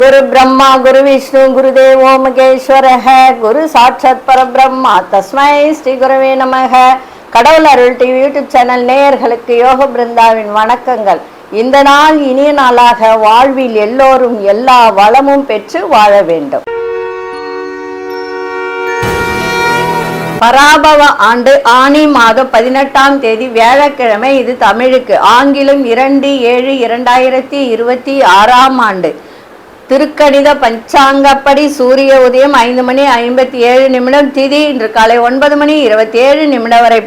गुरु ब्रह्मा गुरु विष्णु गुरुदेवो महेश्वर है गुरु साक्षात परब्रह्मा तस्मै ஸ்ரீ குருவே நமக. கடவுள் அருள் டிவி யூடியூப் சேனல் நேயர்களுக்கு யோக பிருந்தாவின் வணக்கங்கள். இந்த நாள் இனிய நாளாக வாழ்வில் எல்லோரும் எல்லா வளமும் பெற்று வாழ வேண்டும். பராபவ ஆண்டு ஆனி மாதம் 18ஆம் தேதி வியாழக்கிழமை. இது தமிழுக்கு. ஆங்கிலம் 2/7/2026ஆம் ஆண்டு. திருக்கணித பஞ்சாங்கப்படி சூரிய உதயம் 5:57 திதி இன்று காலை 9:27 வரை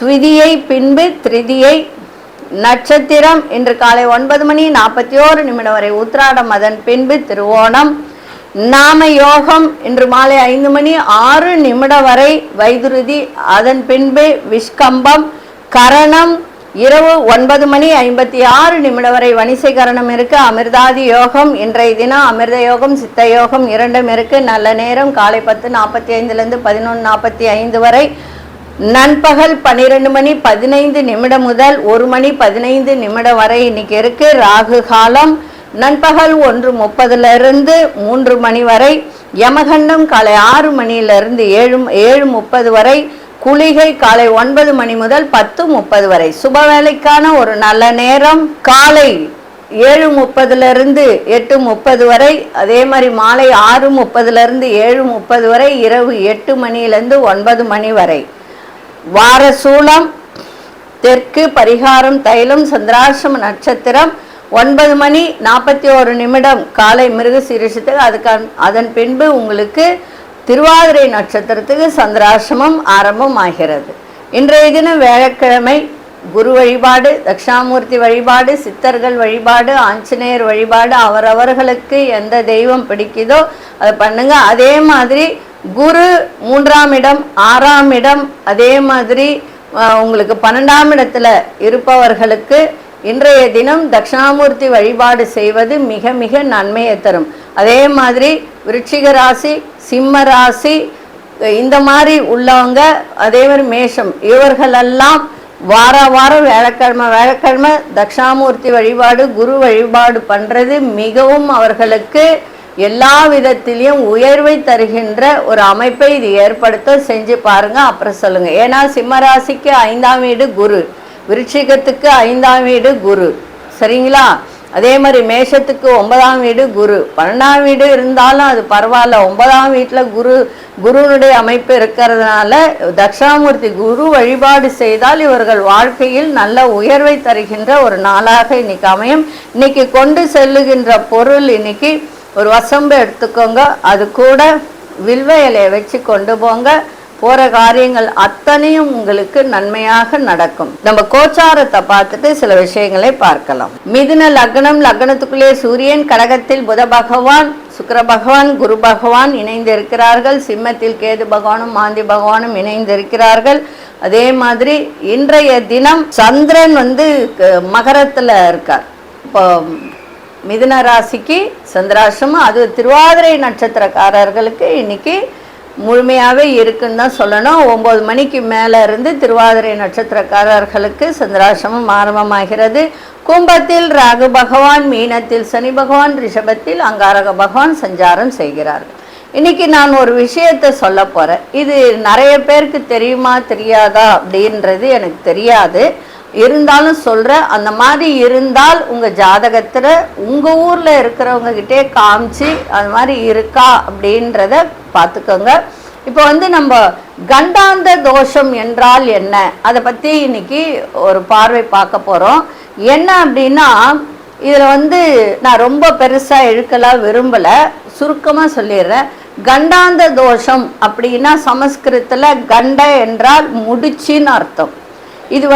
துதியை பின்பு திருதியை நட்சத்திரம் இன்று காலை 9:41 வரை உத்திராடம், அதன் பின்பு திருவோணம். நாம யோகம் இன்று மாலை 5:06 வரை வைதுருதி, அதன் பின்பு விஷ்கம்பம். கரணம் இரவு 9:56 வரை வணிசை கரணம் இருக்கு. அமிர்தாதி யோகம் இன்றைய தினம் அமிர்த யோகம் சித்த யோகம் இரண்டும் இருக்கு. நல்ல நேரம் காலை 10:45 11:45 வரை. நண்பகல் 12:15 முதல் 1:15 வரை இன்னைக்கு இருக்கு. ராகு காலம் நண்பகல் 1:30 3 மணி வரை. யமகண்டம் காலை 6 மணியிலிருந்து 7:30 வரை. குளிகை காலை 9 மணி முதல் 10:30 வரை. சுப வேலைக்கான ஒரு நல்ல நேரம் காலை 7:30 8:30 வரை. அதே மாதிரி மாலை 6:30 7:30 வரை. இரவு 8 மணியிலிருந்து 9 மணி வரை. வார சூலம் தெற்கு. பரிகாரம் தைலம். சந்திராசிரம நட்சத்திரம் 9:41 காலை மிருக சீரிஷத்துக்கு. அதன் பின்பு உங்களுக்கு திருவாதிரை நட்சத்திரத்துக்கு சந்திராசிரமம் ஆரம்பம் ஆகிறது. இன்றைய தினம் வியாழக்கிழமை. குரு வழிபாடு, தட்சிணாமூர்த்தி வழிபாடு, சித்தர்கள் வழிபாடு, ஆஞ்சநேயர் வழிபாடு. அவரவர்களுக்கு எந்த தெய்வம் பிடிக்குதோ அதை பண்ணுங்க. அதே மாதிரி குரு 3ஆம் இடம் 6ஆம் இடம், அதே மாதிரி உங்களுக்கு 12ஆம் இடத்துல இருப்பவர்களுக்கு இன்றைய தினம் தட்சிணாமூர்த்தி வழிபாடு செய்வது மிக மிக நன்மையை தரும். அதே மாதிரி விருச்சிக ராசி, சிம்ம ராசி, இந்த மாதிரி உள்ளவங்க, அதே மாதிரி மேஷம், இவர்களெல்லாம் வாரம் வியாழக்கிழமை தட்சிணாமூர்த்தி வழிபாடு குரு வழிபாடு பண்ணுறது மிகவும் அவர்களுக்கு எல்லா விதத்திலையும் உயர்வை தருகின்ற ஒரு அமைப்பை இது ஏற்படுத்த செஞ்சு பாருங்க. அப்புறம் சொல்லுங்க. ஏன்னா சிம்ம ராசிக்கு 5ஆம் வீடு குரு, விருச்சிகத்துக்கு 5ஆம் வீடு குரு, சரிங்களா? அதே மாதிரி மேஷத்துக்கு 9ஆம் வீடு குரு. 12ஆம் வீடு இருந்தாலும் அது பரவாயில்ல. 9ஆம் வீட்டில் குருனுடைய அமைப்பு இருக்கிறதுனால தட்சிணாமூர்த்தி குரு வழிபாடு செய்தால் இவர்கள் வாழ்க்கையில் நல்ல உயர்வை தருகின்ற ஒரு நாளாக இன்னைக்கு அமையும். இன்னைக்கு கொண்டு செல்லுகின்ற பொருள், இன்னைக்கு ஒரு வசம்பு எடுத்துக்கோங்க. அது கூட வில்வ இலையை வச்சு கொண்டு போங்க. போற காரியங்கள் அத்தனையும் உங்களுக்கு நன்மையாக நடக்கும். நம்ம கோச்சாரத்தை பார்த்துட்டு சில விஷயங்களை பார்க்கலாம். மிதுன லக்னம். லக்னத்துக்குள்ளே சூரியன். கடகத்தில் புத பகவான், சுக்கிர பகவான், குரு பகவான் இணைந்து இருக்கிறார்கள். சிம்மத்தில் கேது பகவானும் மாந்தி பகவானும் இணைந்து இருக்கிறார்கள். அதே மாதிரி இன்றைய தினம் சந்திரன் மகரத்துல இருக்கார். இப்போ மிதுன ராசிக்கு சந்திராசிரமம். அது திருவாதிரை நட்சத்திரக்காரர்களுக்கு இன்னைக்கு முழுமையாகவே இருக்குன்னு தான் சொல்லணும். 9 மணிக்கு மேலே இருந்து திருவாதிரை நட்சத்திரக்காரர்களுக்கு சந்திராசிரமம் ஆரம்பமாகிறது. கும்பத்தில் ராகு பகவான், மீனத்தில் சனி பகவான், ரிஷபத்தில் அங்காரக பகவான் சஞ்சாரம் செய்கிறார்கள். இன்னைக்கு நான் ஒரு விஷயத்தை சொல்ல போகிறேன். இது நிறைய பேருக்கு தெரியுமா தெரியாதா அப்படின்றது எனக்கு தெரியாது. இருந்தாலும் சொல்கிறேன். அந்த மாதிரி இருந்தால் உங்கள் ஜாதகத்தில் உங்கள் ஊரில் இருக்கிறவங்க கிட்டே காமிச்சு அது மாதிரி இருக்கா அப்படின்றத பார்த்துக்கோங்க. இப்போ நம்ம கண்டாந்த தோஷம் என்றால் என்ன, அதை பற்றி இன்னைக்கு ஒரு பார்வை பார்க்க போகிறோம். என்ன அப்படின்னா, இதில் நான் ரொம்ப பெருசாக இழுக்கலாம் விரும்பலை, சுருக்கமாக சொல்லிடுறேன். கண்டாந்த தோஷம் அப்படின்னா சமஸ்கிருதத்தில் கண்ட என்றால் முடிச்சின்னு அர்த்தம். இது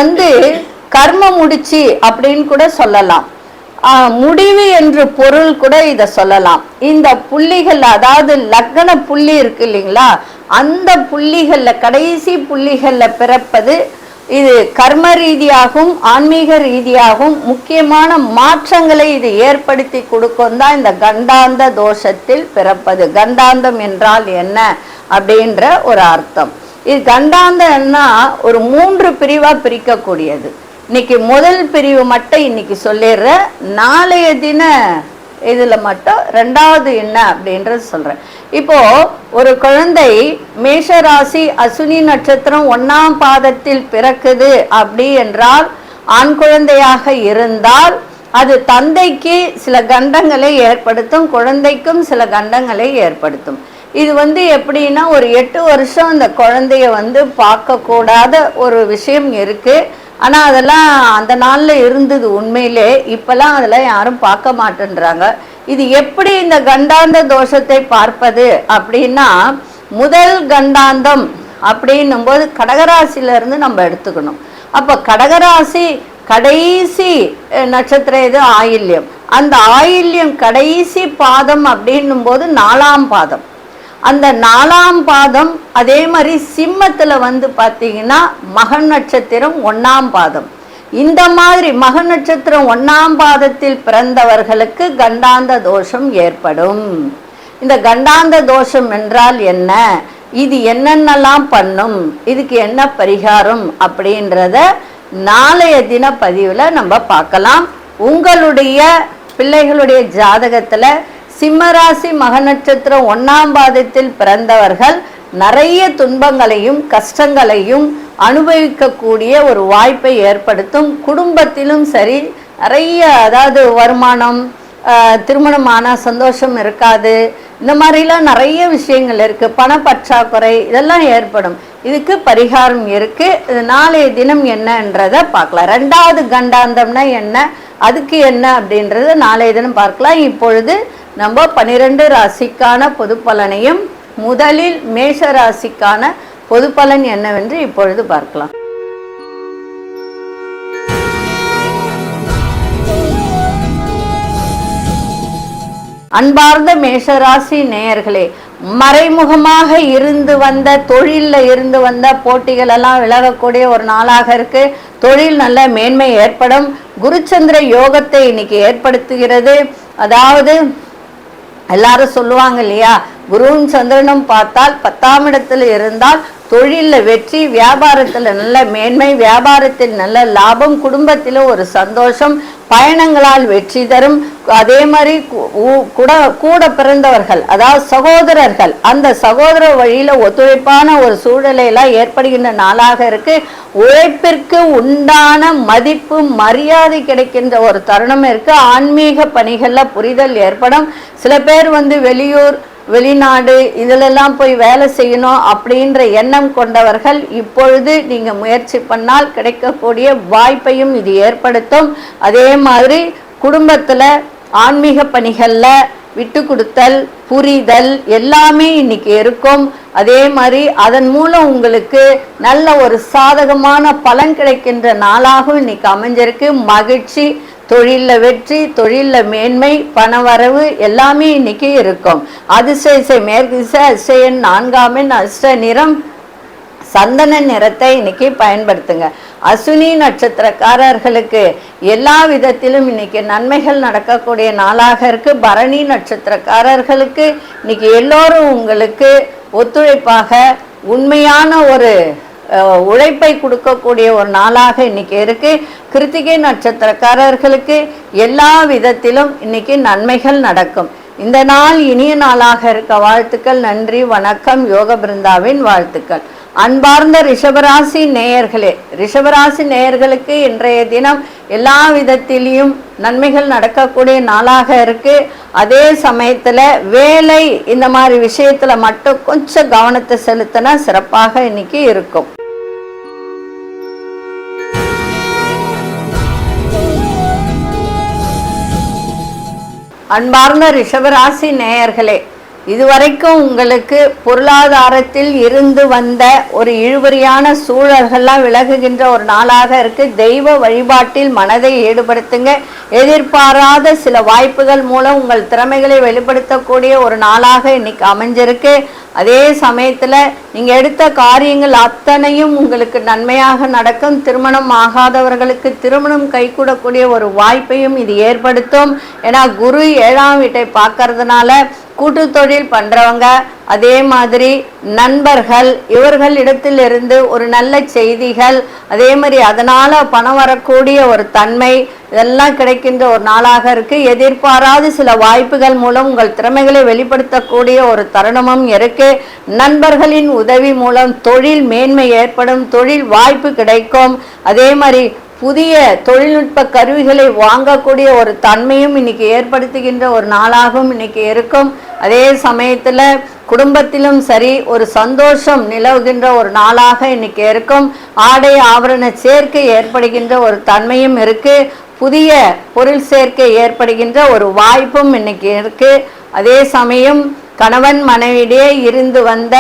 கர்ம முடிச்சு அப்படின்னு கூட சொல்லலாம். முடிவு என்று பொருள் கூட இதை சொல்லலாம். இந்த புள்ளிகள், அதாவது லக்ன புள்ளி இருக்கு இல்லைங்களா, அந்த புள்ளிகள்ல கடைசி புள்ளிகள்ல பிறப்பது இது கர்ம ரீதியாகவும் ஆன்மீக ரீதியாகவும் முக்கியமான மாற்றங்களை இது ஏற்படுத்தி கொடுக்கும் தான் இந்த கண்டாந்த தோஷத்தில் பிறப்பது. கண்டாந்தம் என்றால் என்ன அப்படின்ற ஒரு அர்த்தம். இது கண்டாந்தம்னா ஒரு 3 பிரிவா பிரிக்கக்கூடியது. இன்னைக்கு முதல் பிரிவு மட்டும் இன்னைக்கு சொல்லிடுற. நாளைய தின இதில் மட்டும் ரெண்டாவது என்ன அப்படின்றது சொல்கிறேன். இப்போ ஒரு குழந்தை மேஷராசி அசுனி நட்சத்திரம் 1ஆம் பாதத்தில் பிறக்குது அப்படி என்றால் ஆண் குழந்தையாக இருந்தால் அது தந்தைக்கு சில கண்டங்களை ஏற்படுத்தும், குழந்தைக்கும் சில கண்டங்களை ஏற்படுத்தும். இது எப்படின்னா ஒரு 8 வருஷம் அந்த குழந்தைய பார்க்கக்கூடாத ஒரு விஷயம் இருக்கு. ஆனால் அதெல்லாம் அந்த நாளில் இருந்தது உண்மையிலே. இப்போல்லாம் அதெல்லாம் யாரும் பார்க்க மாட்டேன்றாங்க. இது எப்படி இந்த கண்டாந்த தோஷத்தை பார்ப்பது அப்படின்னா, முதல் கண்டாந்தம் அப்படின்னும் போது கடகராசியிலேருந்து நம்ம எடுத்துக்கணும். அப்போ கடகராசி கடைசி நட்சத்திரம் எது? ஆயில்யம். அந்த ஆயில்யம் கடைசி பாதம் அப்படின்னும் போது 4ஆம் பாதம். அந்த 4ஆம் பாதம் அதே மாதிரி சிம்மத்தில் பார்த்தீங்கன்னா மக நட்சத்திரம் 1ஆம் பாதம். இந்த மாதிரி மக நட்சத்திரம் 1ஆம் பாதத்தில் பிறந்தவர்களுக்கு கண்டாந்த தோஷம் ஏற்படும். இந்த கண்டாந்த தோஷம் என்றால் என்ன, இது என்னென்னலாம் பண்ணும், இதுக்கு என்ன பரிகாரம் அப்படின்றத நாளைய தின பதிவில் நம்ம பார்க்கலாம். உங்களுடைய பிள்ளைகளுடைய ஜாதகத்தில் சிம்மராசி மக நட்சத்திரம் 1ஆம் பாதத்தில் பிறந்தவர்கள் நிறைய துன்பங்களையும் கஷ்டங்களையும் அனுபவிக்கக்கூடிய ஒரு வாய்ப்பை ஏற்படுத்தும். குடும்பத்திலும் சரி, நிறைய அதாவது வருமானம், திருமணமான சந்தோஷம் இருக்காது, இந்த மாதிரிலாம் நிறைய விஷயங்கள் இருக்குது. பணப்பற்றாக்குறை இதெல்லாம் ஏற்படும். இதுக்கு பரிகாரம் இருக்குது. நாளைய தினம் என்னன்றதை பார்க்கலாம். ரெண்டாவது கண்டாந்தம்னா என்ன, அதுக்கு என்ன அப்படின்றத நாளைய தினம் பார்க்கலாம். இப்பொழுது நம்ம 12 ராசிக்கான பொது பலனையும் முதலில் மேஷ ராசிக்கான பொது பலன் என்னவென்று இப்பொழுது பார்க்கலாம். அன்பார்ந்த மேஷராசி நேயர்களே, மறைமுகமாக இருந்து வந்த தொழிலில் இருந்து வந்த போட்டிகள் எல்லாம் விலகக்கூடிய ஒரு நாளாக இருக்கு. தொழில் நல்ல மேன்மை ஏற்படும். குருச்சந்திர யோகத்தை இன்னைக்கு ஏற்படுத்துகிறது. அதாவது எல்லாரும் சொல்லுவாங்க இல்லையா, குருவும் சந்திரனும் பார்த்தால் 10ஆம் இடத்துல இருந்தால் தொழிலில் வெற்றி, வியாபாரத்தில் நல்ல மேன்மை, வியாபாரத்தில் நல்ல லாபம், குடும்பத்தில் ஒரு சந்தோஷம், பயணங்களால் வெற்றி தரும். அதே மாதிரி கூட பிறந்தவர்கள் அதாவது சகோதரர்கள், அந்த சகோதர வழியில ஒத்துழைப்பான ஒரு சூழ்நிலையெல்லாம் ஏற்படுகின்ற நாளாக இருக்கு. உழைப்பிற்கு உண்டான மதிப்பு மரியாதை கிடைக்கின்ற ஒரு தருணம் இருக்கு. ஆன்மீக பணிகள்ல புரிதல் ஏற்படும். சில பேர் வெளியூர் வெளிநாடு இதிலெல்லாம் போய் வேலை செய்யணும் அப்படின்ற எண்ணம் கொண்டவர்கள் இப்பொழுது நீங்க முயற்சி பண்ணால் கிடைக்கக்கூடிய வாய்ப்பையும் இது ஏற்படுத்தும். அதே மாதிரி குடும்பத்துல ஆன்மீக பணிகள்ல விட்டு கொடுத்தல், புரிதல் எல்லாமே இன்னைக்கு இருக்கும். அதே மாதிரி அதன் மூலம் உங்களுக்கு நல்ல ஒரு சாதகமான பலன் கிடைக்கின்ற நாளாகவும் இன்னைக்கு அமைஞ்சிருக்கு. மகிழ்ச்சி, தொழிலில் வெற்றி, தொழிலில் மேன்மை, பணவரவு எல்லாமே இன்னைக்கு இருக்கும். அதிசய மேற்கு திசை, அதிசயன் 4ஆம் எண், அஷ்ட நிறம் சந்தன நிறத்தை இன்னைக்கு பயன்படுத்துங்க. அசுனி நட்சத்திரக்காரர்களுக்கு எல்லா விதத்திலும் இன்னைக்கு நன்மைகள் நடக்கக்கூடிய நாளாக இருக்கு. பரணி நட்சத்திரக்காரர்களுக்கு இன்னைக்கு எல்லோரும் உங்களுக்கு ஒத்துழைப்பாக உண்மையான ஒரு உழைப்பை கொடுக்கக்கூடிய ஒரு நாளாக இன்னைக்கு இருக்கு. கிருத்திகை நட்சத்திரக்காரர்களுக்கு எல்லா விதத்திலும் இன்னைக்கு நன்மைகள் நடக்கும். இந்த நாள் இனிய நாளாக இருக்க வாழ்த்துக்கள். நன்றி, வணக்கம். யோக பிருந்தாவின் வாழ்த்துக்கள். அன்பார்ந்த ரிஷபராசி நேயர்களே, ரிஷபராசி நேயர்களுக்கு இன்றைய தினம் எல்லா விதத்திலையும் நன்மைகள் நடக்கக்கூடிய நாளாக இருக்கு. அதே சமயத்துல வேலை இந்த மாதிரி விஷயத்துல மட்டும் கொஞ்சம் கவனத்தை செலுத்தினா சிறப்பாக இன்னைக்கு இருக்கும். அன்பார்ந்த ரிஷபராசி நேயர்களே, இதுவரைக்கும் உங்களுக்கு பொருளாதாரத்தில் இருந்து வந்த ஒரு இழுபறியான சூழல்கள்லாம் விலகுகின்ற ஒரு நாளாக இருக்கு. தெய்வ வழிபாட்டில் மனதை ஈடுபடுத்துங்க. எதிர்பாராத சில வாய்ப்புகள் மூலம் உங்கள் திறமைகளை வெளிப்படுத்தக்கூடிய ஒரு நாளாக இன்னைக்கு அமைஞ்சிருக்கு. அதே சமயத்தில் நீங்கள் எடுத்த காரியங்கள் அத்தனையும் உங்களுக்கு நன்மையாக நடக்கும். திருமணம் ஆகாதவர்களுக்கு திருமணம் கைகூடக்கூடிய ஒரு வாய்ப்பையும் இது ஏற்படுத்தும். ஏன்னா குரு 7ஆம் வீட்டை பார்க்கறதுனால கூட்டு தொழில் பண்றவங்க, அதே மாதிரி நண்பர்கள், இவர்களிடத்திலிருந்து ஒரு நல்ல செய்திகள், அதே மாதிரி அதனால பணம் வரக்கூடிய ஒரு தன்மை, இதெல்லாம் கிடைக்கின்ற ஒரு நாளாக இருக்கு. எதிர்பாராத சில வாய்ப்புகள் மூலம் உங்கள் திறமைகளை வெளிப்படுத்தக்கூடிய ஒரு தருணமும் இருக்கு. நண்பர்களின் உதவி மூலம் தொழில் மேன்மை ஏற்படும், தொழில் வாய்ப்பு கிடைக்கும். அதே மாதிரி புதிய தொழில்நுட்ப கருவிகளை வாங்கக்கூடிய ஒரு தன்மையும் இன்னைக்கு ஏற்படுத்துகின்ற ஒரு நாளாகவும் இன்னைக்கு இருக்கும். அதே சமயத்துல குடும்பத்திலும் சரி ஒரு சந்தோஷம் நிலவுகின்ற ஒரு நாளாக இன்னைக்கு இருக்கும். ஆடை ஆபரண சேர்க்கை ஏற்படுகின்ற ஒரு தன்மையும் இருக்கு. புதிய பொருள் சேர்க்கை ஏற்படுகின்ற ஒரு வாய்ப்பும் இன்னைக்கு இருக்கு. அதே சமயம் கணவன் மனைவியிடையே இருந்து வந்த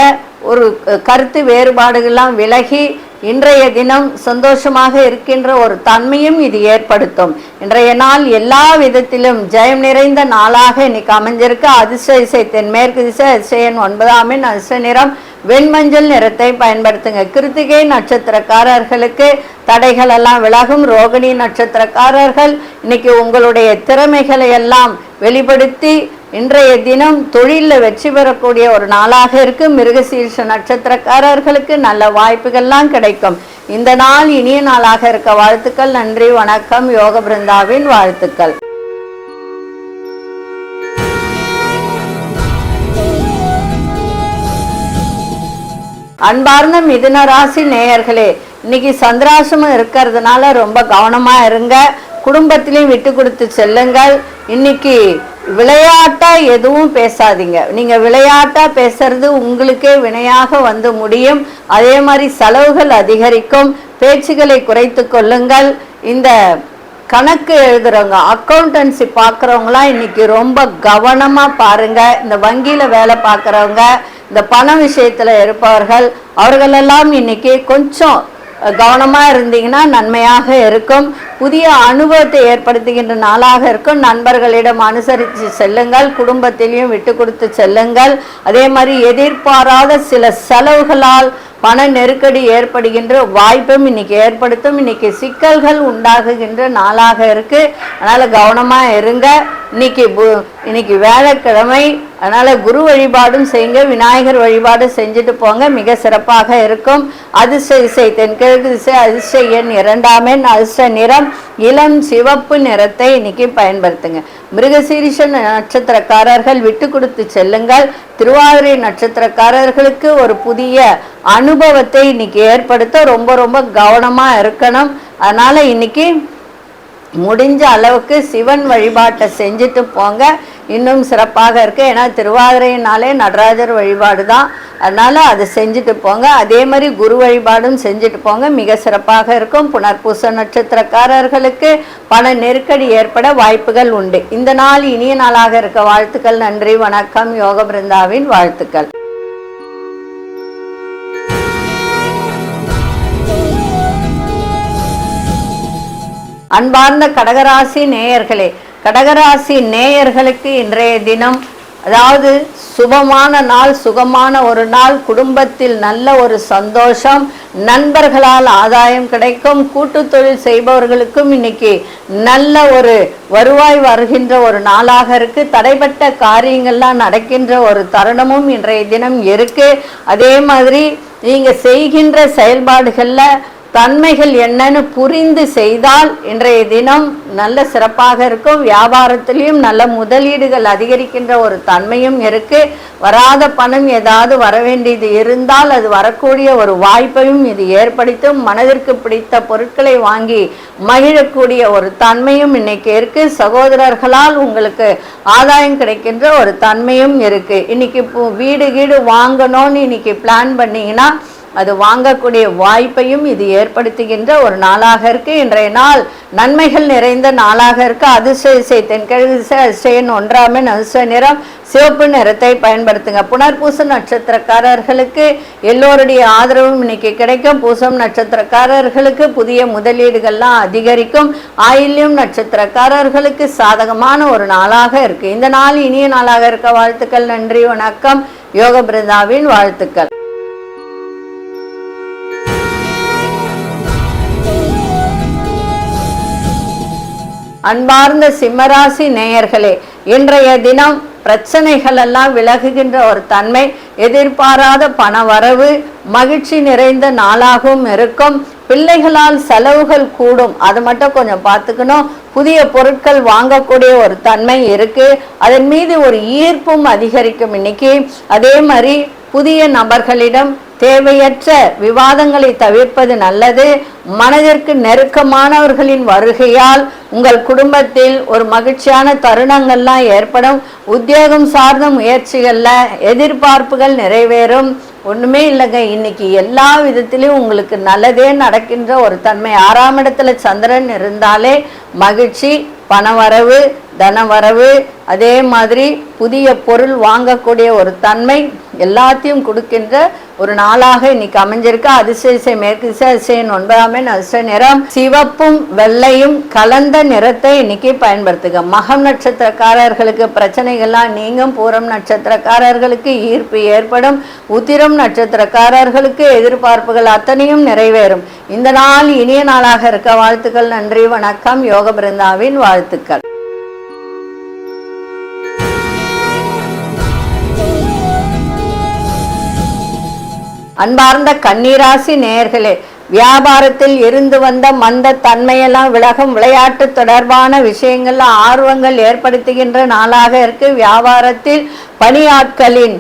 ஒரு கருத்து வேறுபாடுகள்லாம் விலகி இன்றைய தினம் சந்தோஷமாக இருக்கின்ற ஒரு தன்மையும் இது ஏற்படுத்தும். இன்றைய நாள் எல்லா விதத்திலும் ஜெயம் நிறைந்த நாளாக இன்னைக்கு அமைஞ்சிருக்கு. அதிர்ஷ்ட திசை தென்மேற்கு திசை, அதிர்ஷ்ட எண் 9, அதிர்ஷ்ட நிறம் வெண்மஞ்சள் நிறத்தை பயன்படுத்துங்க. கிருத்திகை நட்சத்திரக்காரர்களுக்கு தடைகள் எல்லாம் விலகும். ரோகிணி நட்சத்திரக்காரர்கள் இன்னைக்கு உங்களுடைய திறமைகளை எல்லாம் வெளிப்படுத்தி இன்றைய தினம் தொழிலில் வெற்றி பெறக்கூடிய ஒரு நாளாக இருக்கு. மிருகசீரிஷ நட்சத்திரக்காரர்களுக்கு நல்ல வாய்ப்புகள்லாம் கிடைக்கும். இந்த நாள் இனிய நாளாக இருக்க வாழ்த்துக்கள். நன்றி, வணக்கம். யோக பிருந்தாவின் வாழ்த்துக்கள். அன்பார்ந்த மிதுன ராசி நேயர்களே, இன்னைக்கு சந்திராசிரமம் இருக்கிறதுனால ரொம்ப கவனமா இருங்க. குடும்பத்திலையும் விட்டு கொடுத்து செல்லுங்கள். இன்னைக்கு விளையாட்டா எதுவும் பேசாதீங்க. நீங்க விளையாட்டா பேசுறது உங்களுக்கே வினையாக வந்து முடியும். அதே மாதிரி செலவுகள் அதிகரிக்கும். பேச்சுகளை குறைத்து கொள்ளுங்கள். இந்த கணக்கு எழுதுறவங்க, அக்கௌண்டன்சி பார்க்குறவங்களாம் இன்னைக்கு ரொம்ப கவனமா பாருங்க. இந்த வங்கியில வேலை பார்க்குறவங்க, இந்த பண விஷயத்துல இருப்பவர்கள், அவர்களெல்லாம் இன்னைக்கு கொஞ்சம் கவனமா இருந்தீங்கன்னா நன்மையாக இருக்கும். புதிய அனுபவத்தை ஏற்படுத்துகின்ற நாளாக இருக்கும். நண்பர்களிடம் அனுசரித்து செல்லுங்கள். குடும்பத்திலையும் விட்டு கொடுத்து செல்லுங்கள். அதே மாதிரி எதிர்பாராத சில செலவுகளால் பண நெருக்கடி ஏற்படுகின்ற வாய்ப்பும் இன்னைக்கு ஏற்படுத்தும். இன்னைக்கு சிக்கல்கள் உண்டாகுகின்ற நாளாக இருக்கு. அதனால கவனமா இருங்க. இன்னைக்கு வியாழக்கிழமை, அதனால குரு வழிபாடும் செய்யுங்க. விநாயகர் வழிபாடு செஞ்சுட்டு போங்க, மிக சிறப்பாக இருக்கும். அதிர்ஷ்ட திசை தென்கிழக்கு திசை, அதிர்ஷ்ட எண் 2, அதிர்ஷ்ட நிறம் இளம் சிவப்பு நிறத்தை இன்னைக்கு பயன்படுத்துங்க. மிருகசீரிஷ நட்சத்திரக்காரர்கள் விட்டு கொடுத்து செல்லுங்கள். திருவாதிரை நட்சத்திரக்காரர்களுக்கு ஒரு புதிய அனுபவத்தை இன்னைக்கு ஏற்படுத்த ரொம்ப ரொம்ப கவனமா இருக்கணும். அதனால இன்னைக்கு முடிஞ்ச அளவுக்கு சிவன் வழிபாட்டை செஞ்சுட்டு போங்க, இன்னும் சிறப்பாக இருக்கு. ஏன்னா திருவாதிரையினாலே நடராஜர் வழிபாடு தான், அதனால அதை செஞ்சுட்டு போங்க. அதே மாதிரி குரு வழிபாடும் செஞ்சுட்டு போங்க, மிக சிறப்பாக இருக்கும். புனர்பூச நட்சத்திரக்காரர்களுக்கு பண நெருக்கடி ஏற்பட வாய்ப்புகள் உண்டு. இந்த நாள் இனிய நாளாக இருக்க வாழ்த்துக்கள். நன்றி, வணக்கம். யோக பிருந்தாவின் வாழ்த்துக்கள். அன்பார்ந்த கடகராசி நேயர்களே, கடகராசி நேயர்களுக்கு இன்றைய தினம், அதாவது சுபமான நாள், சுகமான ஒரு நாள். குடும்பத்தில் நல்ல ஒரு சந்தோஷம், நண்பர்களால் ஆதாயம் கிடைக்கும். கூட்டு தொழில் செய்பவர்களுக்கும் இன்னைக்கு நல்ல ஒரு வருவாய் வருகின்ற ஒரு நாளாக இருக்கு. தடைப்பட்ட காரியங்கள்லாம் நடக்கின்ற ஒரு தருணமும் இன்றைய தினம் இருக்கு. அதே மாதிரி நீங்க செய்கின்ற செயல்பாடுகள்ல தன்மைகள் என்னன்னு புரிந்து செய்தால் இன்றைய தினம் நல்ல சிறப்பாக இருக்கும். வியாபாரத்திலையும் நல்ல முதலீடுகள் அதிகரிக்கின்ற ஒரு தன்மையும் இருக்கு. வராத பணம் ஏதாவது வர வேண்டியது இருந்தால் அது வரக்கூடிய ஒரு வாய்ப்பையும் இது ஏற்படுத்தும். மனதிற்கு பிடித்த பொருட்களை வாங்கி மகிழக்கூடிய ஒரு தன்மையும் இன்னைக்கு இருக்கு. சகோதரர்களால் உங்களுக்கு ஆதாயம் கிடைக்கின்ற ஒரு தன்மையும் இருக்கு. இன்னைக்கு வீடு வாங்கணும்னு இன்னைக்கு பிளான் பண்ணீங்கன்னா அது வாங்கக்கூடிய வாய்ப்பையும் இது ஏற்படுத்துகின்ற ஒரு நாளாக இருக்கு. இன்றைய நாள் நன்மைகள் நிறைந்த நாளாக இருக்கு. அதிர்ஷ்ட திசை தென்கிழக்கு திசை, அதிர்ஷ்ட எண் 1, அதிர்ஷ்ட நிறம் சிவப்பு நிறத்தை பயன்படுத்துங்க. புனர்பூச நட்சத்திரக்காரர்களுக்கு எல்லோருடைய ஆதரவும் இன்னைக்கு கிடைக்கும். பூசம் நட்சத்திரக்காரர்களுக்கு புதிய முதலீடுகள்லாம் அதிகரிக்கும். ஆயில்யம் நட்சத்திரக்காரர்களுக்கு சாதகமான ஒரு நாளாக இருக்கு. இந்த நாள் இனிய நாளாக இருக்க வாழ்த்துக்கள். நன்றி, வணக்கம். யோக பிருந்தாவின் வாழ்த்துக்கள். அன்பார்ந்த சிம்மராசி நேயர்களே, இன்றைய தினம் பிரச்சனைகள் எல்லாம் விலகுகின்ற ஒரு தன்மை, எதிர்பாராத பண வரவு, மகிழ்ச்சி நிறைந்த நாளாகவும் இருக்கும். பிள்ளைகளால் செலவுகள் கூடும், அது மட்டும் கொஞ்சம் பார்த்துக்கணும். புதிய பொருட்கள் வாங்கக்கூடிய ஒரு தன்மை இருக்கு, அதன் மீது ஒரு ஈர்ப்பும் அதிகரிக்கும் இன்னைக்கு. அதே மாதிரி புதிய நபர்களிடம் தேவையற்ற விவாதங்களை தவிர்ப்பது நல்லது. மனதிற்கு நெருக்கமானவர்களின் வருகையால் உங்கள் குடும்பத்தில் ஒரு மகிழ்ச்சியான தருணங்கள்லாம் ஏற்படும். உத்தியோகம் சார்ந்த முயற்சிகள்ல எதிர்பார்ப்புகள் நிறைவேறும். ஒண்ணுமே இல்லைங்க, இன்னைக்கு எல்லா விதத்திலையும் உங்களுக்கு நல்லதே நடக்கின்ற ஒரு தன்மை. 6ஆம் இடத்துல சந்திரன் இருந்தாலே மகிழ்ச்சி, பணவரவு, தனவரவு, அதே மாதிரி புதிய பொருள் வாங்கக்கூடிய ஒரு தன்மை எல்லாத்தையும் கொடுக்கின்ற ஒரு நாளாக இன்னைக்கு அமைஞ்சிருக்கு. அதிசய மேற்கு திசை, அதிசயம் 9ஆம் எண், அதிர்ஷ்ட நிறம் சிவப்பும் வெள்ளையும் கலந்த நிறத்தை இன்னைக்கு பயன்படுத்துங்க. மகம் நட்சத்திரக்காரர்களுக்கு பிரச்சனைகள்லாம் நீங்கும். பூரம் நட்சத்திரக்காரர்களுக்கு ஈர்ப்பு ஏற்படும். உத்திரம் நட்சத்திரக்காரர்களுக்கு எதிர்பார்ப்புகள் அத்தனையும் நிறைவேறும். இந்த நாள் இனிய நாளாக இருக்க வாழ்த்துக்கள். நன்றி, வணக்கம். யோக பிருந்தாவின் வாழ்த்துக்கள். அன்பார்ந்த கன்னிராசி நேயர்களே, வியாபாரத்தில் இருந்து வந்த மந்த தன்மையெல்லாம் விலகும். விளையாட்டு தொடர்பான விஷயங்கள்ல ஆர்வங்கள் ஏற்படுத்துகின்ற நாளாக இருக்கு. வியாபாரத்தில் பணியாட்களின்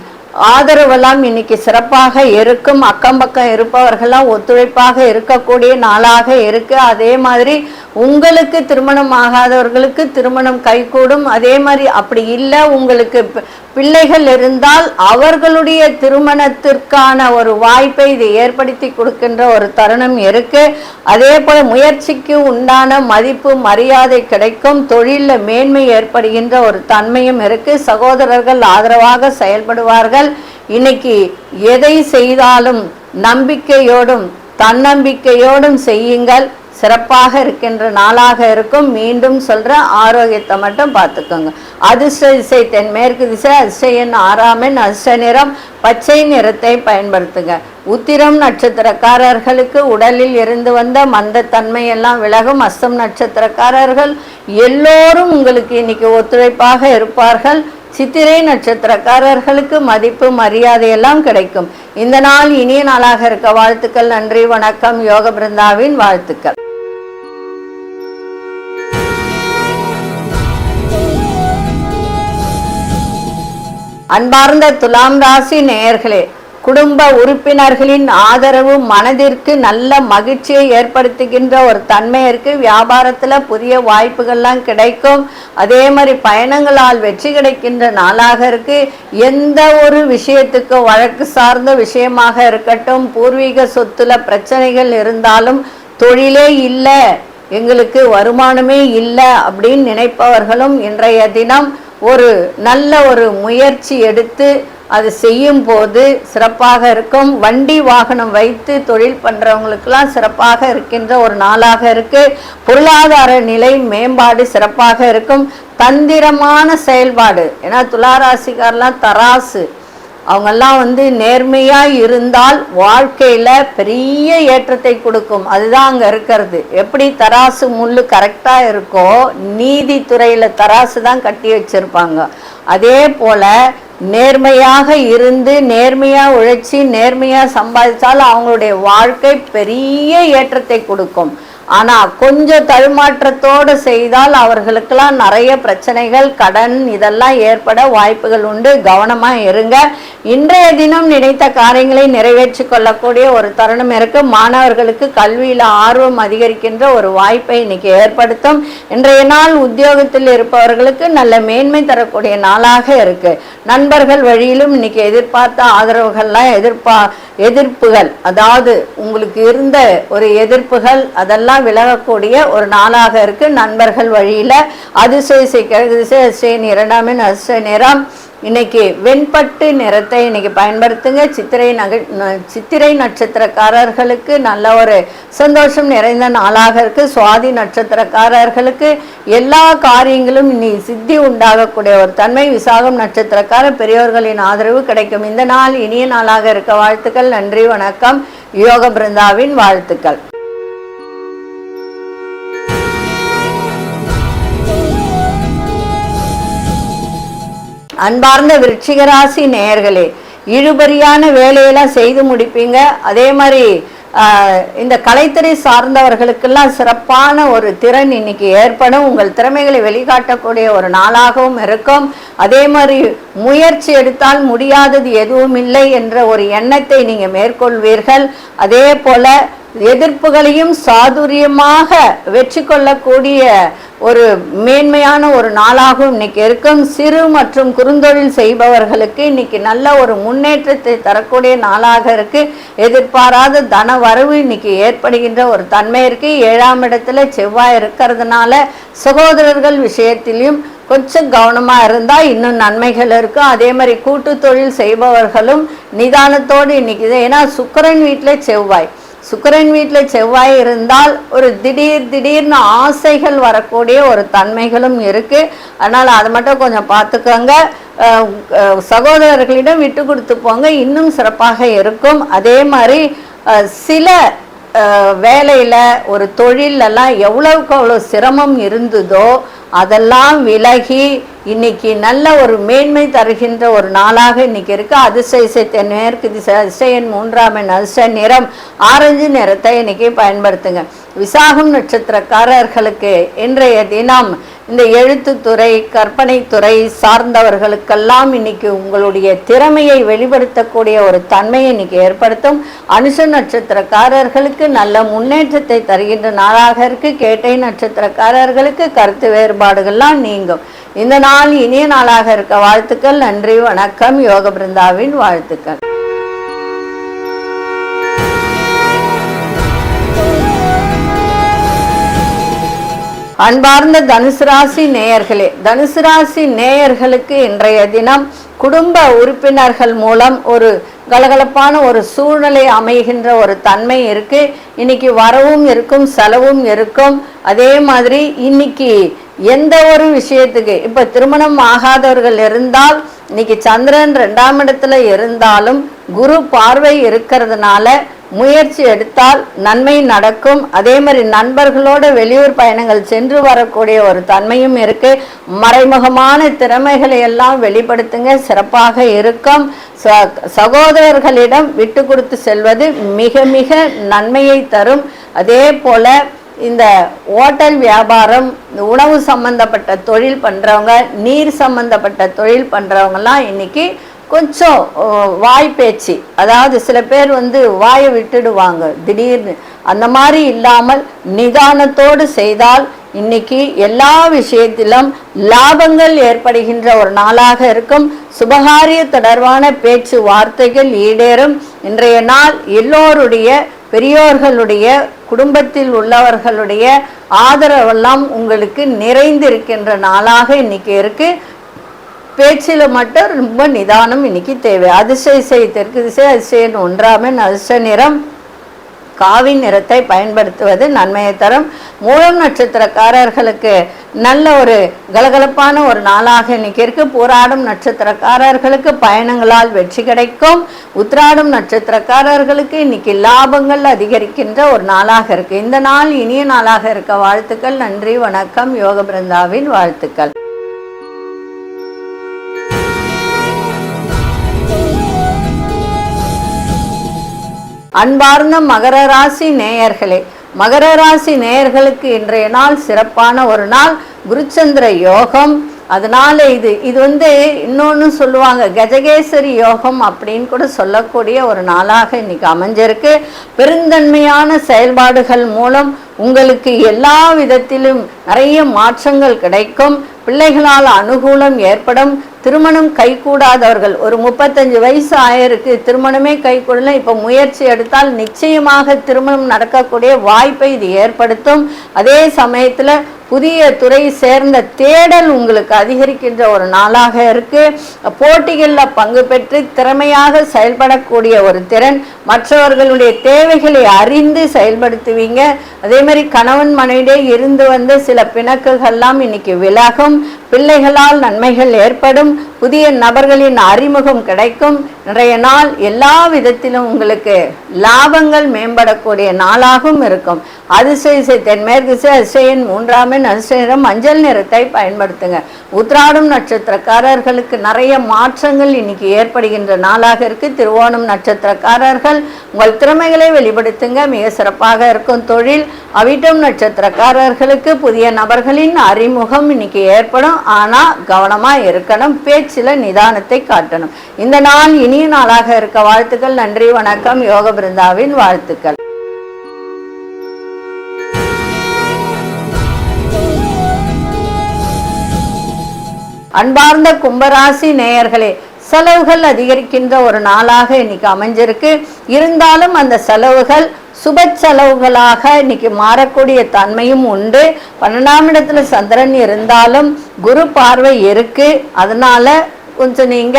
ஆதரவெல்லாம் இன்னைக்கு சிறப்பாக இருக்கும். அக்கம் பக்கம் இருப்பவர்கள்லாம் ஒத்துழைப்பாக இருக்கக்கூடிய நாளாக இருக்கு. அதே மாதிரி உங்களுக்கு திருமணம் ஆகாதவர்களுக்கு திருமணம் கைகூடும். அதே மாதிரி அப்படி இல்லை, உங்களுக்கு பிள்ளைகள் இருந்தால் அவர்களுடைய திருமணத்திற்கான ஒரு வாய்ப்பை இது ஏற்படுத்தி கொடுக்கின்ற ஒரு தருணம் இருக்கு. அதே போல முயற்சிக்கு உண்டான மதிப்பு மரியாதை கிடைக்கும். தொழிலில் மேன்மை ஏற்படுகின்ற ஒரு தன்மையும் இருக்கு. சகோதரர்கள் ஆதரவாக செயல்படுவார்கள். இன்னைக்கு எதை செய்தாலும் நம்பிக்கையோடும் தன்னம்பிக்கையோடும் செய்யுங்கள். சிறப்பாக இருக்கின்ற நாளாக இருக்கும். மீண்டும் சொல்ற, ஆரோக்கியத்தை மட்டும் பார்த்துக்கோங்க. அதிர்ஷ்ட திசை தென்மேற்கு திசை, அதிர்ஷ்ட எண் 6ஆம் எண், அதிர்ஷ்ட நிறம் பச்சை நிறத்தை பயன்படுத்துங்க. உத்திரம் நட்சத்திரக்காரர்களுக்கு உடலில் இருந்து வந்த மந்தத்தன்மை எல்லாம் விலகும். அஸ்தம் நட்சத்திரக்காரர்கள் எல்லோரும் உங்களுக்கு இன்னைக்கு ஒத்துழைப்பாக இருப்பார்கள். சித்திரை நட்சத்திரக்காரர்களுக்கு மதிப்பு மரியாதை எல்லாம் கிடைக்கும். இந்த நாள் இனிய நாளாக இருக்க வாழ்த்துக்கள். நன்றி, வணக்கம். யோக பிருந்தாவின் வாழ்த்துக்கள். அன்பார்ந்த துலாம் ராசி நேயர்களே, குடும்ப உறுப்பினர்களின் ஆதரவு மனதிற்கு நல்ல மகிழ்ச்சியை ஏற்படுத்துகின்ற ஒரு தன்மை இருக்கு. வியாபாரத்துல புதிய வாய்ப்புகள்லாம் கிடைக்கும். அதே மாதிரி பயணங்களால் வெற்றி கிடைக்கின்ற நாளாக இருக்கு. எந்த ஒரு விஷயத்துக்கு வழக்கு சார்ந்த விஷயமாக இருக்கட்டும், பூர்வீக சொத்துல பிரச்சனைகள் இருந்தாலும், தொழிலே இல்லை, எங்களுக்கு வருமானமே இல்லை அப்படின்னு நினைப்பவர்களும் இன்றைய தினம் ஒரு நல்ல ஒரு முயற்சி எடுத்து அது செய்யும் போது சிறப்பாக இருக்கும். வண்டி வாகனம் வைத்து தொழில் பண்றவங்களுக்கெல்லாம் சிறப்பாக இருக்கின்ற ஒரு நாளாக இருக்கு. பொருளாதார நிலை மேம்பாடு சிறப்பாக இருக்கும். தந்திரமான செயல்பாடு, ஏன்னா துளாராசிக்காரெல்லாம் தராசு, அவங்கெல்லாம் நேர்மையா இருந்தால் வாழ்க்கையில பெரிய ஏற்றத்தை கொடுக்கும். அதுதான் அங்க இருக்கிறது. எப்படி தராசு முள்ளு கரெக்டா இருக்கோ, நீதித்துறையில தராசு தான் கட்டி வச்சிருப்பாங்க. அதே போல நேர்மையாக இருந்து நேர்மையா உழைச்சி நேர்மையா சம்பாதிச்சால் அவங்களுடைய வாழ்க்கை பெரிய ஏற்றத்தை கொடுக்கும். ஆனா கொஞ்சம் தடுமாற்றத்தோடு செய்தால் அவர்களுக்கெல்லாம் நிறைய பிரச்சனைகள், கடன் இதெல்லாம் ஏற்பட வாய்ப்புகள் உண்டு. கவனமா இருங்க. இன்றைய தினம் நினைத்த காரியங்களை நிறைவேற்றி கொள்ளக்கூடிய ஒரு தருணம் இருக்கு. மாணவர்களுக்கு கல்வியில ஆர்வம் அதிகரிக்கின்ற ஒரு வாய்ப்பை இன்னைக்கு ஏற்படுத்தும். இன்றைய நாள் உத்தியோகத்தில் இருப்பவர்களுக்கு நல்ல மேன்மை தரக்கூடிய நாளாக இருக்கு. நண்பர்கள் வழியிலும் இன்னைக்கு எதிர்பார்த்த ஆதரவுகள்லாம் எதிர்ப்புகள், அதாவது உங்களுக்கு இருந்த ஒரு எதிர்ப்புகள் அதெல்லாம் விலகக்கூடிய ஒரு நாளாக இருக்கு. நண்பர்கள் வழியில அதிசய கிழக்கு திசை, அதிசய 2ஆம் எண், அதிர்ஷ்ட நிறம் இன்னைக்கு வெண்பட்டு நிறத்தை இன்னைக்கு பயன்படுத்துங்க. சித்திரை நட்சத்திரக்காரர்களுக்கு நல்ல ஒரு சந்தோஷம் நிறைந்த நாளாக இருக்கு. சுவாதி நட்சத்திரக்காரர்களுக்கு எல்லா காரியங்களும் இனி சித்தி உண்டாகக்கூடிய ஒரு தன்மை. விசாகம் நட்சத்திரக்காரர் பெரியோர்களின் ஆதரவு கிடைக்கும். இந்த நாள் இனிய நாளாக இருக்க வாழ்த்துக்கள். நன்றி, வணக்கம். யோக பிருந்தாவின் வாழ்த்துக்கள். அன்பார்ந்த விருச்சிக ராசி நேயர்களே, இழுபறியான வேலையெல்லாம் செய்து முடிப்பீங்க. அதே மாதிரி இந்த கலைத்துறை சார்ந்தவர்களுக்கெல்லாம் சிறப்பான ஒரு திறன் இன்னைக்கு ஏற்படும். உங்கள் திறமைகளை வெளிக்காட்டக்கூடிய ஒரு நாளாகவும் இருக்கும். அதே மாதிரி முயற்சி எடுத்தால் முடியாதது எதுவும் இல்லை என்ற ஒரு எண்ணத்தை நீங்க மேற்கொள்வீர்கள். அதே போல எதிர்ப்புகளையும் சாதுரியமாக வெற்றி கொள்ளக்கூடிய ஒரு மேன்மையான ஒரு நாளாகவும் இன்னைக்கு இருக்கும். சிறு மற்றும் குறுந்தொழில் செய்பவர்களுக்கு இன்னைக்கு நல்ல ஒரு முன்னேற்றத்தை தரக்கூடிய நாளாக இருக்கு. எதிர்பாராத தன வரவு இன்னைக்கு ஏற்படுகின்ற ஒரு தன்மை இருக்கு. 7ஆம் இடத்துல செவ்வாய் இருக்கிறதுனால சகோதரர்கள் விஷயத்திலையும் கொஞ்சம் கவனமா இருந்தா இன்னும் நன்மைகள் இருக்கும். அதே மாதிரி கூட்டு தொழில் செய்பவர்களும் நிதானத்தோடு இன்னைக்கு, ஏன்னா சுக்கிரன் வீட்டில் செவ்வாய் இருந்தால் ஒரு திடீர்னு ஆசைகள் வரக்கூடிய ஒரு தன்மைகளும் இருக்கு. அதனால அதை மட்டும் கொஞ்சம் பார்த்துக்கோங்க. சகோதரர்களிடம் விட்டு கொடுத்து போங்க, இன்னும் சிறப்பாக இருக்கும். அதே மாதிரி சில வேலையில் ஒரு தொழிலெல்லாம் எவ்வளவுக்கு அவ்வளோ சிரமம் இருந்ததோ அதெல்லாம் விலகி இன்னைக்கு நல்ல ஒரு மேன்மை தருகின்ற ஒரு நாளாக இன்னைக்கு இருக்கு. அதிசய மேற்கு திசை, அதிசயன் 3ஆம் எண், அதிர்ஷ்ட நிறம் ஆரஞ்சு நிறத்தை இன்னைக்கு பயன்படுத்துங்க. விசாகம் நட்சத்திரக்காரர்களுக்கு இன்றைய தினம் இந்த எழுத்துத்துறை, கற்பனை துறை சார்ந்தவர்களுக்கெல்லாம் இன்னைக்கு உங்களுடைய திறமையை வெளிப்படுத்தக்கூடிய ஒரு தன்மையை இன்னைக்கு ஏற்படுத்தும். அனுஷ நட்சத்திரக்காரர்களுக்கு நல்ல முன்னேற்றத்தை தருகின்ற நாளாக இருக்கு. கேட்டை நட்சத்திரக்காரர்களுக்கு கருத்து வேறுபாடுகள்லாம் நீங்கும். இந்த நாள் இனிய நாளாக இருக்க வாழ்த்துக்கள். நன்றி, வணக்கம். யோக பிருந்தாவின் வாழ்த்துக்கள். அன்பார்ந்த தனுசு ராசி நேயர்களே, தனுசு ராசி நேயர்களுக்கு இன்றைய தினம் குடும்ப உறுப்பினர்கள் மூலம் ஒரு கலகலப்பான ஒரு சூழ்நிலை அமைகின்ற ஒரு தன்மை இருக்கு. இன்னைக்கு வரவும் இருக்கும், செலவும் இருக்கும். அதே மாதிரி இன்னைக்கு எந்த ஒரு விஷயத்துக்கு, இப்ப திருமணம் ஆகாதவர்கள் இருந்தால் இன்னைக்கு சந்திரன் 2ஆம் இடத்துல இருந்தாலும் குரு பார்வை இருக்கிறதுனால முயற்சி எடுத்தால் நன்மை நடக்கும். அதே மாதிரி நண்பர்களோட வெளியூர் பயணங்கள் சென்று வரக்கூடிய ஒரு தன்மையும் இருக்கு. மறைமுகமான திறமைகளை எல்லாம் வெளிப்படுத்துங்க, சிறப்பாக இருக்கும். சகோதரர்களிடம் விட்டு கொடுத்து செல்வது மிக மிக நன்மையை தரும். அதே போல இந்த ஹோட்டல் வியாபாரம், உணவு சம்பந்தப்பட்ட தொழில் பண்றவங்க, நீர் சம்பந்தப்பட்ட தொழில் பண்றவங்கலாம் இன்னைக்கு கொஞ்சம் வாய்ப்பேச்சு, அதாவது சில பேர் வாயை விட்டுடுவாங்க திடீர்னு, அந்த மாதிரி இல்லாமல் நிதானத்தோடு செய்தால் இன்னைக்கு எல்லா விஷயத்திலும் லாபங்கள் ஏற்படுகின்ற ஒரு நாளாக இருக்கும். சுபகாரிய தொடர்பான பேச்சு வார்த்தைகள் ஈடேறும். இன்றைய நாள் எல்லோருடைய பெரியோர்களுடைய, குடும்பத்தில் உள்ளவர்களுடைய ஆதரவெல்லாம் உங்களுக்கு நிறைந்திருக்கின்ற நாளாக இன்னைக்கு இருக்கு. பேச்சில் மட்டும் ரொம்ப நிதானம் இன்னைக்கு தேவை. அதிசய தெற்கு திசை, அதிசயன் 1ஆம் எண், அதிர்ஷ்ட நிறம் காவி நிறத்தை பயன்படுத்துவது நன்மையை தரும். மூலம் நட்சத்திரக்காரர்களுக்கு நல்ல ஒரு கலகலப்பான ஒரு நாளாக இன்னைக்கு இருக்கு. போராடும் நட்சத்திரக்காரர்களுக்கு பயணங்களால் வெற்றி கிடைக்கும். உத்திராடும் நட்சத்திரக்காரர்களுக்கு இன்னைக்கு லாபங்கள் அதிகரிக்கின்ற ஒரு நாளாக இருக்கு. இந்த நாள் இனிய நாளாக இருக்க வாழ்த்துக்கள். நன்றி, வணக்கம். யோக பிருந்தாவின் வாழ்த்துக்கள். அன்பார்ந்த மகர ராசி நேயர்களே, மகர ராசி நேயர்களுக்கு இன்றைய நாள் சிறப்பான ஒரு நாள். குருச்சந்திர யோகம். அதனால இது இன்னொன்னு சொல்லுவாங்க, கஜகேசரி யோகம் அப்படின்னு கூட சொல்லக்கூடிய ஒரு நாளாக இன்னைக்கு அமைஞ்சிருக்கு. பெருந்தன்மையான செயல்பாடுகள் மூலம் உங்களுக்கு எல்லா விதத்திலும் நிறைய மாற்றங்கள் கிடைக்கும். பிள்ளைகளால் அனுகூலம் ஏற்படும். திருமணம் கைகூடாதவர்கள், ஒரு 35 வயசு ஆயிருக்கு, திருமணமே கைகூடல, இப்போ முயற்சி எடுத்தால் நிச்சயமாக திருமணம் நடக்கக்கூடிய வாய்ப்பை இது ஏற்படுத்தும். அதே சமயத்தில் புதிய துறை சேர்ந்த தேடல் உங்களுக்கு அதிகரிக்கின்ற ஒரு நாளாக இருக்கு. போட்டிகளில் பங்கு பெற்று திறமையாக செயல்படக்கூடிய ஒரு திறன், மற்றவர்களுடைய தேவைகளை அறிந்து செயல்படுத்துவீங்க. அதே மாதிரி கணவன் மனைவியிலே இருந்து வந்த சில பிணக்குகள்லாம் இன்னைக்கு விலகும். பிள்ளைகளால் நன்மைகள் ஏற்படும். புதிய நபர்களின் அறிமுகம் கிடைக்கும். இன்றைய நாள் எல்லா விதத்திலும் உங்களுக்கு லாபங்கள் மேம்படக்கூடிய நாளாகவும் இருக்கும். அதிசய தென்மேற்கு அதிசயன் 3ஆம் எண் அதிசய நிறம் மஞ்சள் நிறத்தை பயன்படுத்துங்க. உத்திராடம் நட்சத்திரக்காரர்களுக்கு நிறைய மாற்றங்கள் இன்னைக்கு ஏற்படுகின்ற நாளாக இருக்கு. திருவோணம் நட்சத்திரக்காரர்கள் உங்கள் திறமைகளை வெளிப்படுத்துங்க, மிக சிறப்பாக இருக்கும் தொழில். அவிட்டம் நட்சத்திரக்காரர்களுக்கு புதிய நபர்களின் அறிமுகம் இன்னைக்கு ஏற்படும். ஆனா கவனமா இருக்கணும், பேச்சில நிதானத்தை காட்டணும். இந்த நாள் இனிய நாளாக இருக்க வாழ்த்துக்கள். நன்றி, வணக்கம். யோக பிருந்தாவின் வாழ்த்துக்கள். அன்பார்ந்த கும்பராசி நேயர்களே, செலவுகள் அதிகரிக்கின்ற ஒரு நாளாக இன்னைக்கு அமைஞ்சிருக்கு. இருந்தாலும் அந்த செலவுகள் சுப செலவுகளாக இன்னைக்கு மாறக்கூடிய தன்மையும் உண்டு. 12ஆம் இடத்துல சந்திரன் இருந்தாலும் குரு பார்வை இருக்கு. அதனால கொஞ்சம் நீங்க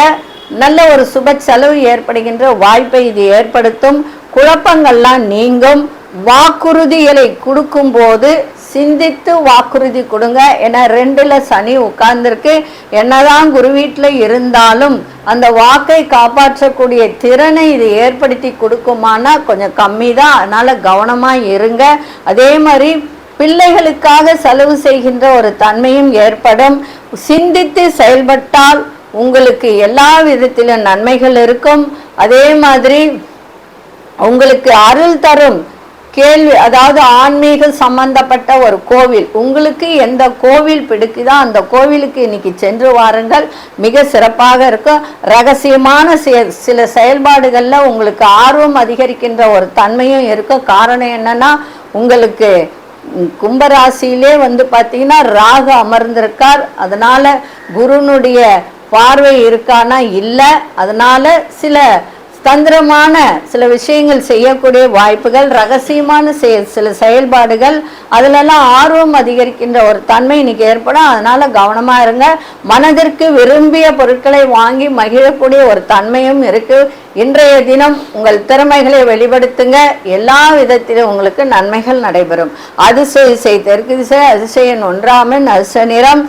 நல்ல ஒரு சுப செலவு ஏற்படுகின்ற வாய்ப்பை இது ஏற்படுத்தும். குழப்பங்கள்லாம் நீங்கும். வாக்குறுதிகளை கொடுக்கும் போது சிந்தித்து வாக்குறுதி கொடுங்க. ஏன்னா 2ல் சனி உட்கார்ந்துருக்கு. என்னதான் குரு வீட்டில் இருந்தாலும் அந்த வாக்கை காப்பாற்றக்கூடிய திறனை இது ஏற்படுத்தி கொடுக்குமானா கொஞ்சம் கம்மி தான். அதனால கவனமா இருங்க. அதே மாதிரி பிள்ளைகளுக்காக செலவு செய்கின்ற ஒரு தன்மையும் ஏற்படும். சிந்தித்து செயல்பட்டால் உங்களுக்கு எல்லா விதத்திலும் நன்மைகள் இருக்கும். அதே மாதிரி உங்களுக்கு அருள் தரும் கேள்வி, அதாவது ஆன்மீக சம்பந்தப்பட்ட ஒரு கோவில், உங்களுக்கு எந்த கோவில் பிடிக்குதோ அந்த கோவிலுக்கு இன்னைக்கு சென்று வாருங்கள், மிக சிறப்பாக இருக்கும். ரகசியமான சில செயல்பாடுகள்ல உங்களுக்கு ஆர்வம் அதிகரிக்கின்ற ஒரு தன்மையும் இருக்கும். காரணம் என்னன்னா, உங்களுக்கு கும்பராசியிலே பார்த்தீங்கன்னா ராகு அமர்ந்திருக்கார். அதனால குருனுடைய பார்வை இருக்கானா இல்லை. அதனால சில தந்திரமான சில விஷயங்கள் செய்யக்கூடிய வாய்ப்புகள், ரகசியமான சில செயல்பாடுகள், அதிலெல்லாம் ஆர்வம் அதிகரிக்கின்ற ஒரு தன்மை இன்னைக்கு ஏற்படும். அதனால கவனமா இருங்க. மனதிற்கு விரும்பிய பொருட்களை வாங்கி மகிழக்கூடிய ஒரு தன்மையும் இருக்கு. இன்றைய தினம் உங்கள் திறமைகளை வெளிப்படுத்துங்க. எல்லா விதத்திலும் உங்களுக்கு நன்மைகள் நடைபெறும். அதிசய தெற்கு திசை அதிசயன் 1ஆம் எண் அதிசய நிறம்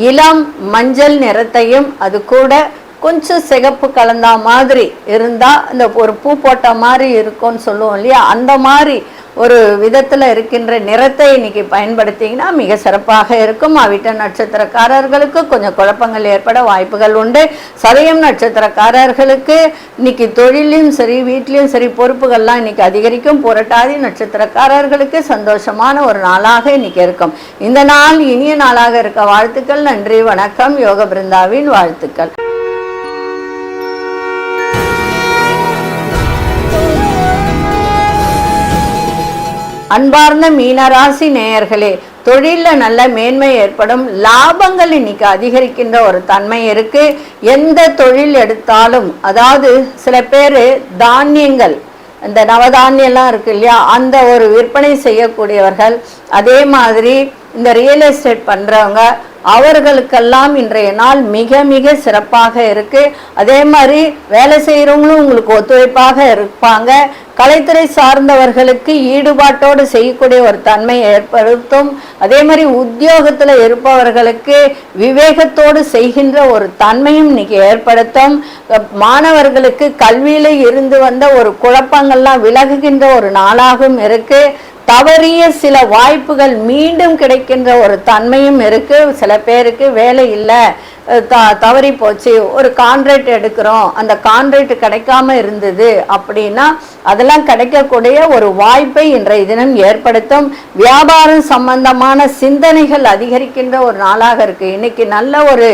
இளம் மஞ்சள் நிறத்தையும் அது கூட கொஞ்சம் சிகப்பு கலந்தா மாதிரி இருந்தா இந்த ஒரு பூ போட்ட மாதிரி இருக்கும்னு சொல்லுவோம் இல்லையா, அந்த மாதிரி ஒரு விதத்துல இருக்கின்ற நிறத்தை இன்னைக்கு பயன்படுத்திங்கன்னா மிக சிறப்பாக இருக்கும். அவிட்ட நட்சத்திரக்காரர்களுக்கு கொஞ்சம் குழப்பங்கள் ஏற்பட வாய்ப்புகள் உண்டு. சதயம் நட்சத்திரக்காரர்களுக்கு இன்னைக்கு தொழிலையும் சரி வீட்லயும் சரி பொறுப்புகள்லாம் இன்னைக்கு அதிகரிக்கும். புரட்டாதி நட்சத்திரக்காரர்களுக்கு சந்தோஷமான ஒரு நாளாக இன்னைக்கு இருக்கும். இந்த நாள் இனிய நாளாக இருக்க வாழ்த்துக்கள். நன்றி, வணக்கம். யோக பிருந்தாவின் வாழ்த்துக்கள். அன்பார்ந்த மீனராசி நேயர்களே, தொழில நல்ல மேன்மை ஏற்படும். லாபங்கள் இன்னைக்கு அதிகரிக்கின்ற ஒரு தன்மை இருக்கு. எந்த தொழில் எடுத்தாலும், அதாவது சில பேர் தானியங்கள், இந்த நவதானியெல்லாம் இருக்கு இல்லையா, அந்த ஒரு விற்பனை செய்யக்கூடியவர்கள், அதே மாதிரி இந்த ரியல் எஸ்டேட் பண்றவங்க, அவர்களுக்கெல்லாம் இன்றைய நாள் மிக மிக சிறப்பாக இருக்கு. அதே மாதிரி வேலை செய்யறவங்களும் உங்களுக்கு ஒத்துழைப்பாக இருப்பாங்க. கலைத்துறை சார்ந்தவர்களுக்கு ஈடுபாட்டோடு செய்யக்கூடிய ஒரு தன்மை ஏற்படுத்தும். அதே மாதிரி உத்தியோகத்துல இருப்பவர்களுக்கு விவேகத்தோடு செய்கின்ற ஒரு தன்மையும் இன்னைக்கு ஏற்படுத்தும். மாணவர்களுக்கு கல்வியில இருந்து வந்த ஒரு குழப்பங்கள்லாம் விலகுகின்ற ஒரு நாளாகவும் இருக்கு. தவறிய சில வாய்ப்புகள் மீண்டும் கிடைக்கின்ற ஒரு தன்மையும் இருக்கு. சில பேருக்கு வேலை இல்லை, தவறி போச்சு, ஒரு கான்ட்ராக்ட் எடுக்கிறோம், அந்த கான்ட்ராக்ட் கிடைக்காம இருந்தது அப்படின்னா அதெல்லாம் கிடைக்கக்கூடிய ஒரு வாய்ப்பை இன்றைய தினம் ஏற்படுத்தும். வியாபாரம் சம்பந்தமான சிந்தனைகள் அதிகரிக்கின்ற ஒரு நாளாக இருக்கு. இன்னைக்கு நல்ல ஒரு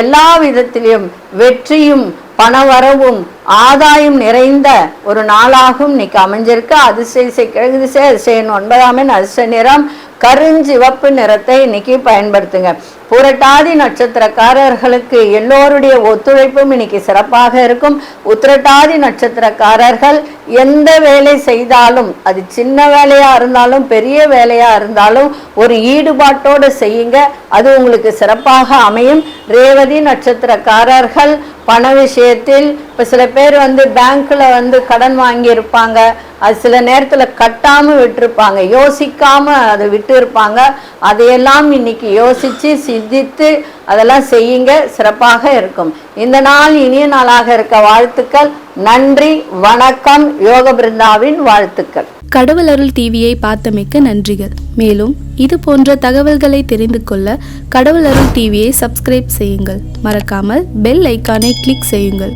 எல்லா விதத்திலும் வெற்றியும் பணவரவும் ஆதாயம் நிறைந்த ஒரு நாளாகவும் இன்னைக்கு அமைஞ்சிருக்கு. அதிசய கிழக்கு திசை அதிசயன் 9ஆம் எண் அதிசய நிறம் கருஞ்சிவப்பு நிறத்தை இன்னைக்கு பயன்படுத்துங்க. புரட்டாதி நட்சத்திரக்காரர்களுக்கு எல்லோருடைய ஒத்துழைப்பும் இன்னைக்கு சிறப்பாக இருக்கும். உத்திரட்டாதி நட்சத்திரக்காரர்கள் எந்த வேலை செய்தாலும், அது சின்ன வேலையா இருந்தாலும் பெரிய வேலையா இருந்தாலும் ஒரு ஈடுபாட்டோடு செய்யுங்க, அது உங்களுக்கு சிறப்பாக அமையும். ரேவதி நட்சத்திரக்காரர்கள் பண விஷயத்தில் இப்போ சில பேர் பேங்க்கில் கடன் வாங்கி இருப்பாங்க, அது சில நேரத்தில் கட்டாமல் விட்டுருப்பாங்க, யோசிக்காமல் அதை விட்டு இருப்பாங்க. அதையெல்லாம் இன்னைக்கு யோசித்து சிந்தித்து அதெல்லாம் செய்யுங்க, சிறப்பாக இருக்கும். இந்த நாள் இனிய நாளாக இருக்க வாழ்த்துக்கள். நன்றி, வணக்கம். யோக பிருந்தாவின் வாழ்த்துக்கள். கடவுள் அருள் டிவியை பார்த்தமைக்கு நன்றிகள். மேலும் இது போன்ற தகவல்களை தெரிந்து கொள்ள கடவுள் அருள் டிவியை சப்ஸ்கிரைப் செய்யுங்கள். மறக்காமல் பெல் ஐக்கானை கிளிக் செய்யுங்கள்.